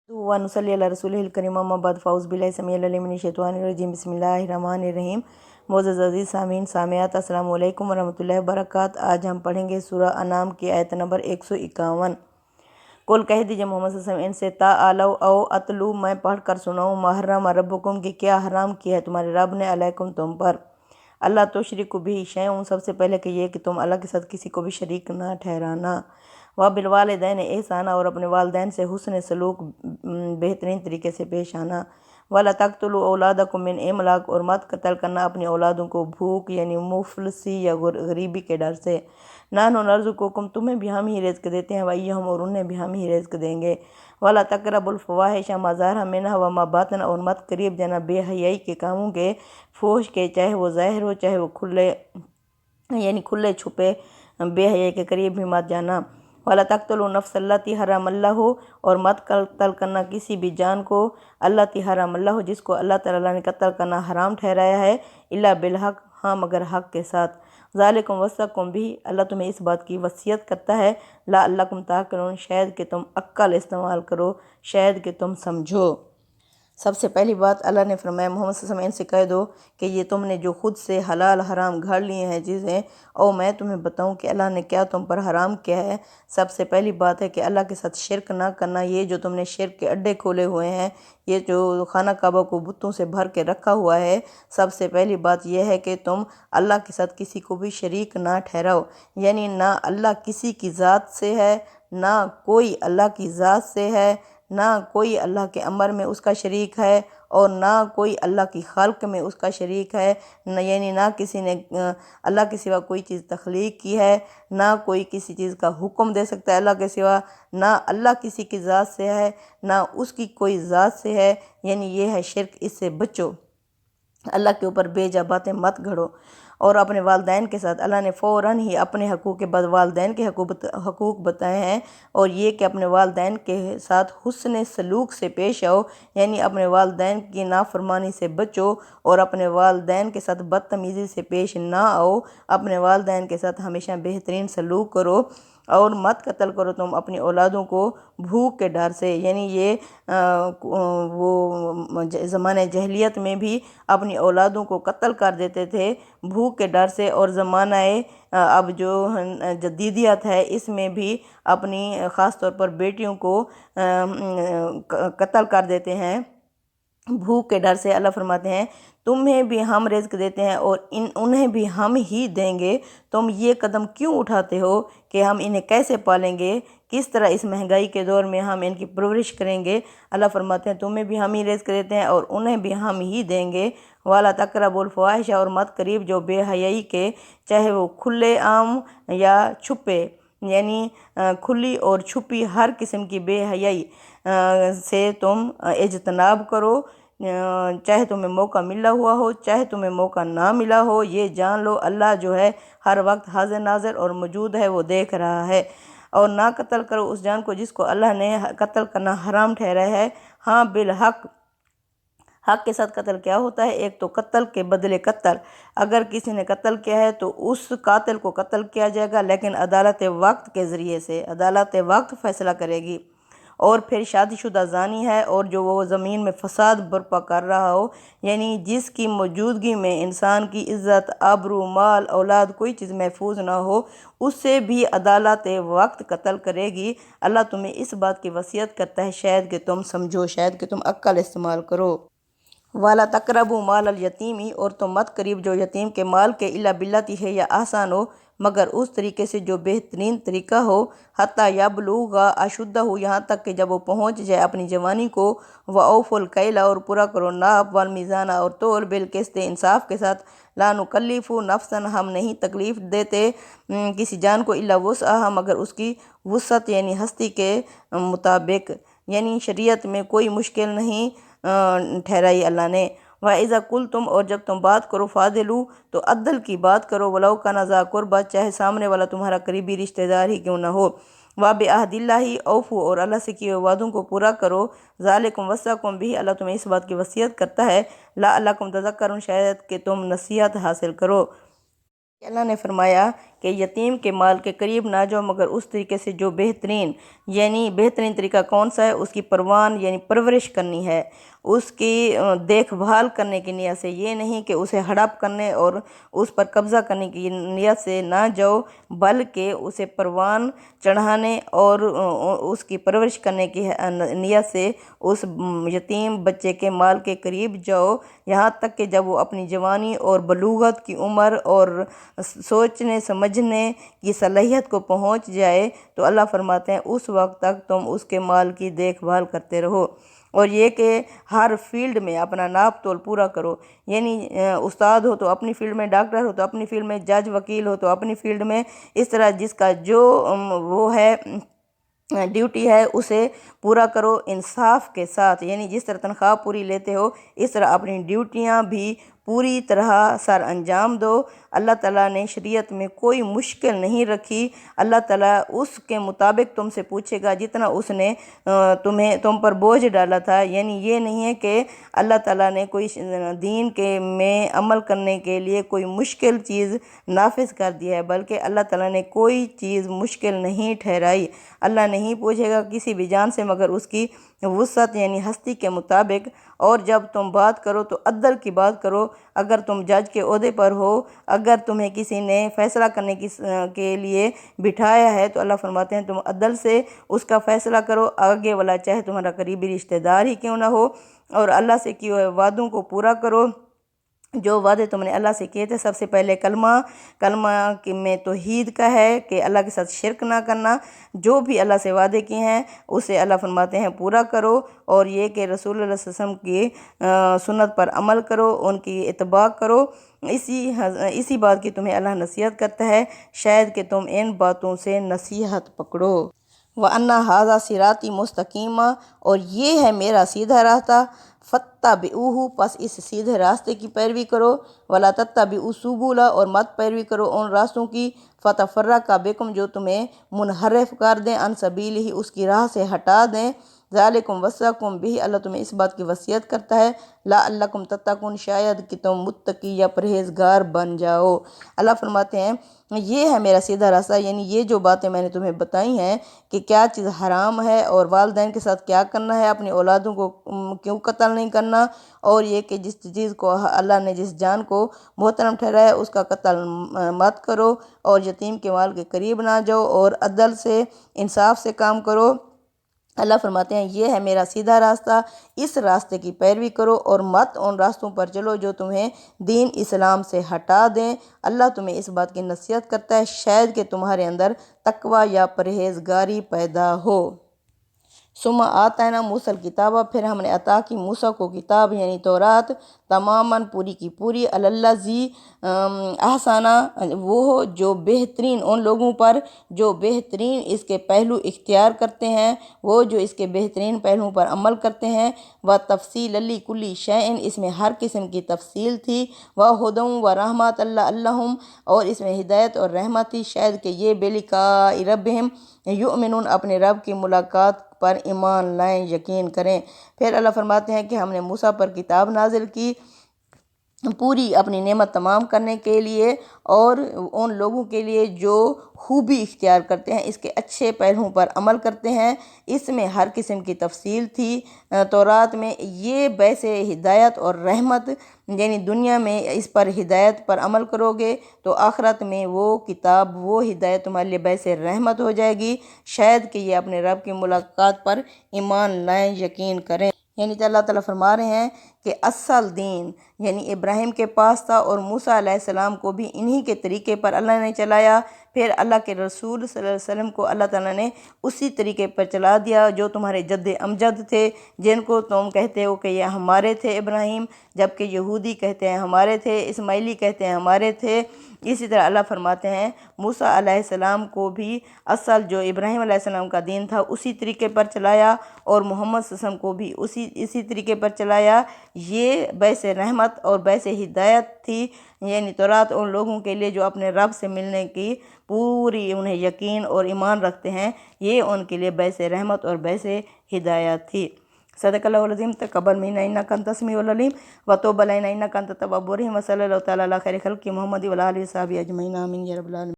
व नुसल्ली अला रसूलिहिल करीम अम्मा बाद फ़ाउज़ बिल्लाहि समीउल अलीम मिनश शैतानिर रजीम बिस्मिल्लाहिर रहमानिर रहीम। मोअज़्ज़ज़ अज़ीज़ सामीन सामियात अस्सलामु अलैकुम वरहमतुल्लाहि वबरकात। आज हम पढ़ेंगे सूरह अनाम की आयत नंबर 151। कुल कह दीजिए मोहम्मद सल्लल्लाहु अलैहि वसल्लम इनसे ताअलौ औ अतलू, मैं पढ़ कर सुनाऊँ, मा हर्रम रब्बुकुम, कि क्या हराम किया है तुम्हारे रब ने, अलैकुम तुम पर, अल्लाह तुशरिकु बिही शैअन, सबसे पहले कि ये कि तुम अल्लाह के साथ किसी को भी शरीक ना ठहराना। व बिलवालिदैन एहसाना, और अपने वालिदैन से हुस्न सलूक बेहतरीन तरीके से पेश आना। वाला तक़्तुलू औलादकुम मिन इमलाक, और मत कत्ल करना अपनी औलादों को भूख यानी मुफलसी या गरीबी के डर से। नानु नर्ज़ुकुकुम, तुम्हें भी हम ही रिज़्क़ देते हैं, वइयहुम, और उन्हें भी हम ही रिज़्क़ देंगे। वाला तक़रबुल फ़वाहिश मा ज़हरा मिन्हा व मा बतन, और मत करीब जाना बेहयाई के कामों के, फोश के, चाहे वो ज़ाहिर हो चाहे वो खुले यानी खुले छुपे, बेहयाई के करीब भी मत जाना। वाला तक़्तुलू नफ़्सल्लती हर्रमल्लाहु, और मत कत्ल करना किसी भी जान को, अल्लती हर्रमल्लाहु, जिसको अल्लाह ताला ने कत्ल करना हराम ठहराया है, इल्ला बिलहक़, हाँ मगर हक़ के साथ। ज़ालिकुम वस्सकुम बिही, अल्लाह तुम्हें इस बात की वसीयत करता है, लअल्लकुम ताक़िलून, शायद कि तुम अक्ल इस्तेमाल करो, शायद कि तुम समझो। सबसे पहली बात अल्लाह ने फरमाया मोहम्मद सल्लल्लाहु अलैहि वसल्लम इनसे कह दो कि ये तुमने जो खुद से हलाल हराम घर लिए हैं चीज़ें, और मैं तुम्हें बताऊं कि अल्लाह ने क्या तुम पर हराम किया है। सबसे पहली बात है कि अल्लाह के साथ शिरक ना करना। ये जो तुमने शिरक के अड्डे खोले हुए हैं, ये जो खाना काबा को बुतों से भर के रखा हुआ है, सबसे पहली बात यह है कि तुम अल्लाह के साथ किसी को भी शरीक ना ठहराओ। यानी ना अल्लाह किसी की ज़ात से है, ना कोई अल्लाह की ज़ात से है, ना कोई अल्लाह के अमर में उसका शरीक है, और ना कोई अल्लाह की खाल्क में उसका शरीक है। न यानी ना किसी ने अल्लाह के सिवा कोई चीज़ तख्लीक की है, ना कोई किसी चीज़ का हुक्म दे सकता है अल्लाह के सिवा, ना अल्लाह किसी की ज़ात से है, ना उसकी कोई ज़ात से है। यानी ये है शिरक, इससे बचो, अल्लाह के ऊपर बेजा बातें मत घड़ो। और अपने वालिदैन के साथ अल्लाह ने फ़ौरन ही अपने हकूक़ के बाद वालिदैन के हकूक़ बताए हैं, और ये कि अपने वालिदैन के साथ हुस्न सलूक से पेश आओ, यानी अपने वालिदैन की नाफरमानी से बचो, और अपने वालिदैन के साथ बदतमीज़ी से पेश ना आओ। अपने वालिदैन के साथ हमेशा बेहतरीन सलूक करो, और मत कत्ल करो तुम अपनी औलादों को भूख के डर से। यानी ये वो ज़माने जहलियत में भी अपनी औलादों को कत्ल कर देते थे भूख के डर से, और ज़माना अब जो जदीदियत है इसमें भी अपनी ख़ास तौर पर बेटियों को कत्ल कर देते हैं भूख के डर से। अल्लाह फरमाते हैं तुम्हें भी हम रिज़्क़ देते हैं और उन्हें भी हम ही देंगे, तुम ये कदम क्यों उठाते हो कि हम इन्हें कैसे पालेंगे, किस तरह इस महंगाई के दौर में हम इनकी परवरिश करेंगे। अल्लाह फरमाते हैं तुम्हें भी हम ही रिज़्क़ देते हैं और उन्हें भी हम ही देंगे। वाला तक़रबुल फ़वाहिश, और मत करीब जो बेहयाई के, चाहे वो खुले आम या छुपे, यानी खुली और छुपी हर किस्म की बेहयाई से तुम इज्तनाब करो, चाहे तुम्हें मौका मिला हुआ हो चाहे तुम्हें मौका ना मिला हो। ये जान लो अल्लाह जो है हर वक्त हाज़िर नाज़िर और मौजूद है, वो देख रहा है। और ना कत्ल करो उस जान को जिसको अल्लाह ने कत्ल करना हराम ठहराया है, हाँ बिलहक़, हक़ के साथ कत्ल क्या होता है, एक तो कत्ल के बदले कत्ल, अगर किसी ने कत्ल किया है तो उस कातिल को कत्ल किया जाएगा, लेकिन अदालत वक्त के ज़रिए से, अदालत वक्त फ़ैसला करेगी। और फिर शादीशुदा ज़ानी है, और जो वो ज़मीन में फ़साद बर्पा कर रहा हो, यानी जिसकी मौजूदगी में इंसान की इज़्ज़त, आबरू, माल, औलाद कोई चीज़ महफूज ना हो, उससे भी अदालत वक्त कत्ल करेगी। अल्लाह तुम्हें इस बात की वसीयत करता है, शायद कि तुम समझो, शायद कि तुम अक्ल इस्तेमाल करो। वाला तकरबू माल अल यतीमी, और तुम मत करीब जो यतीम के माल के, इल्ला बिल्लती है या आसान हो, मगर उस तरीके से जो बेहतरीन तरीका हो, हत्ता यबलुगा अशुद्ध हो, यहाँ तक कि जब वो पहुँच जाए अपनी जवानी को। व औफुल कैला, और पूरा करो नाप, वल मीज़ाना, और तोल, बिल किस्त, इंसाफ के साथ। ला नुकल्लिफु नफ्सन, हम नहीं तकलीफ़ देते किसी जान को, इल्ला वुसअहा, मगर उसकी वुसअत यानी हस्ती के मुताबिक। यानी शरीयत में कोई मुश्किल नहीं ठहराई अल्लाह ने। व इज़ा कुल तुम, और जब तुम बात करो, फ़ादिलू, तो अद्दल की बात करो, वलाउ काना ज़ा कुर्बा, चाहे सामने वाला तुम्हारा करीबी रिश्तेदार ही क्यों ना हो। वा बिअहदिल्लाहि औफू, और अल्लाह से किए वादों को पूरा करो। ज़ालिकुम वस्साकुम बिही, अल्लाह तुम्हें इस बात की वसीयत करता है, लअल्लकुम तज़क्करून, शायद कि तुम नसीहत हासिल करो। अल्लाह ने फरमाया کہ یتیم کے مال کے قریب نہ جاؤ مگر اس طریقے سے جو بہترین، یعنی بہترین طریقہ کون سا ہے؟ اس کی پروان یعنی پرورش کرنی ہے، اس کی دیکھ بھال کرنے کی نیت سے، یہ نہیں کہ اسے ہڑپ کرنے اور اس پر قبضہ کرنے کی نیت سے نہ جاؤ، بلکہ اسے پروان چڑھانے اور اس کی پرورش کرنے کی نیت سے اس یتیم بچے کے مال کے قریب جاؤ، یہاں تک کہ جب وہ اپنی جوانی اور بلوغت کی عمر اور سوچنے سمجھنے کی صلاحیت کو پہنچ جائے تو اللہ فرماتے ہیں اس وقت تک تم اس کے مال کی دیکھ بھال کرتے رہو، اور یہ کہ ہر فیلڈ میں اپنا ناپ تول پورا کرو، یعنی استاد ہو تو اپنی فیلڈ میں، ڈاکٹر ہو تو اپنی فیلڈ میں، جج وکیل ہو تو اپنی فیلڈ میں، اس طرح جس کا جو وہ ہے ڈیوٹی ہے اسے پورا کرو انصاف کے ساتھ، یعنی جس طرح تنخواہ پوری لیتے ہو اس طرح اپنی ڈیوٹیاں بھی پوری طرح سر انجام دو۔ اللہ تعالیٰ نے شریعت میں کوئی مشکل نہیں رکھی، اللہ تعالیٰ اس کے مطابق تم سے پوچھے گا جتنا اس نے تم پر بوجھ ڈالا تھا، یعنی یہ نہیں ہے کہ اللہ تعالیٰ نے کوئی دین کے میں عمل کرنے کے لیے کوئی مشکل چیز نافذ کر دیا ہے، بلکہ اللہ تعالیٰ نے کوئی چیز مشکل نہیں ٹھہرائی۔ اللہ نہیں پوچھے گا کسی بھی جان سے مگر اس کی وسعت یعنی ہستی کے مطابق، اور جب تم بات کرو تو عدل کی بات کرو، اگر تم جج کے عہدے پر ہو، اگر تمہیں کسی نے فیصلہ کرنے کے لیے بٹھایا ہے تو اللہ فرماتے ہیں تم عدل سے اس کا فیصلہ کرو، آگے والا چاہے تمہارا قریبی رشتہ دار ہی کیوں نہ ہو، اور اللہ سے کیے ہوئے وعدوں کو پورا کرو، جو وعدے تم نے اللہ سے کیے تھے۔ سب سے پہلے کلمہ میں توحید کا ہے کہ اللہ کے ساتھ شرک نہ کرنا، جو بھی اللہ سے وعدے کیے ہیں اسے اللہ فرماتے ہیں پورا کرو، اور یہ کہ رسول اللہ صلی اللہ علیہ وسلم کی سنت پر عمل کرو، ان کی اتباع کرو، اسی بات کی تمہیں اللہ نصیحت کرتا ہے، شاید کہ تم ان باتوں سے نصیحت پکڑو۔ وَأَنَّ هَٰذَا صِرَاطِي مُسْتَقِیمًا، اور یہ ہے میرا سیدھا راستہ، فَاتَّبِعُوهُ، پس اس سیدھے راستے کی پیروی کرو، وَلَا تَتَّبِعُوا السُّبُلَ، اور مت پیروی کرو ان راستوں کی، فَتَفَرَّقَ بِکُم، جو تمہیں منحرف کر دیں، عن سبیلہ، اس کی راہ سے ہٹا دیں، ذالکم وصاکم بہ، اللہ تمہیں اس بات کی وصیت کرتا ہے، لعلکم تتقون، شاید کہ تم متقی یا پرہیزگار بن جاؤ۔ اللہ فرماتے ہیں یہ ہے میرا سیدھا راستہ، یعنی یہ جو باتیں میں نے تمہیں بتائی ہیں کہ کیا چیز حرام ہے اور والدین کے ساتھ کیا کرنا ہے، اپنی اولادوں کو کیوں قتل نہیں کرنا، اور یہ کہ جس چیز کو اللہ نے جس جان کو محترم ٹھہرایا اس کا قتل مت کرو، اور یتیم کے مال کے قریب نہ جاؤ، اور عدل سے انصاف سے کام کرو۔ اللہ فرماتے ہیں یہ ہے میرا سیدھا راستہ، اس راستے کی پیروی کرو اور مت ان راستوں پر چلو جو تمہیں دین اسلام سے ہٹا دیں، اللہ تمہیں اس بات کی نصیحت کرتا ہے، شاید کہ تمہارے اندر تقوی یا پرہیزگاری پیدا ہو۔ ثم آتینا موسیٰ الکتاب، پھر ہم نے عطا کی موسیٰ کو کتاب یعنی تورات، تماماً پوری کی پوری، علی الذی احسن، وہ جو بہترین ان لوگوں پر جو بہترین اس کے پہلو اختیار کرتے ہیں، وہ جو اس کے بہترین پہلوؤں پر عمل کرتے ہیں، وتفصیلا لکل شیء، اس میں ہر قسم کی تفصیل تھی، وہدی ورحمۃ لعلہم، اور اس میں ہدایت اور رحمت تھی، شاید کہ یہ بلقاء ربہم یؤمنون، اپنے رب کی ملاقات پر ایمان لائیں، یقین کریں۔ پھر اللہ فرماتے ہیں کہ ہم نے موسیٰ پر کتاب نازل کی پوری اپنی نعمت تمام کرنے کے لیے، اور ان لوگوں کے لیے جو خوبی اختیار کرتے ہیں، اس کے اچھے پہلوؤں پر عمل کرتے ہیں، اس میں ہر قسم کی تفصیل تھی تورات میں، یہ باعث ہدایت اور رحمت، یعنی دنیا میں اس پر ہدایت پر عمل کرو گے تو آخرت میں وہ کتاب وہ ہدایت تمہارے لیے باعث رحمت ہو جائے گی، شاید کہ یہ اپنے رب کی ملاقات پر ایمان لائیں، یقین کریں۔ یعنی کہ اللہ تعالیٰ فرما رہے ہیں کہ اصل دین یعنی ابراہیم کے پاس تھا، اور موسیٰ علیہ السلام کو بھی انہی کے طریقے پر اللہ نے چلایا، پھر اللہ کے رسول صلی اللہ علیہ وسلم کو اللہ تعالیٰ نے اسی طریقے پر چلا دیا جو تمہارے جد امجد تھے، جن کو تم کہتے ہو کہ یہ ہمارے تھے ابراہیم، جبکہ یہودی کہتے ہیں ہمارے تھے، اسماعیلی کہتے ہیں ہمارے تھے۔ اسی طرح اللہ فرماتے ہیں موسیٰ علیہ السلام کو بھی اصل جو ابراہیم علیہ السلام کا دین تھا اسی طریقے پر چلایا، اور محمد صلی اللہ علیہ وسلم کو بھی اسی طریقے پر چلایا، یہ باعث رحمت اور باعث ہدایت تھی، یعنی تورات ان لوگوں کے لیے جو اپنے رب سے ملنے کی پوری انہیں یقین اور ایمان رکھتے ہیں، یہ ان کے لیے باعث رحمت اور باعث ہدایت تھی۔ صدق اللہ العظیم، تقبل منا انک انت السمیع العلیم وتب علینا انک انت التواب الرحیم، وصلی اللہ تعالیٰ علی خیر خلقہ محمد وعلی آلہ وصحبہ اجمعین، آمین یا رب العالمین۔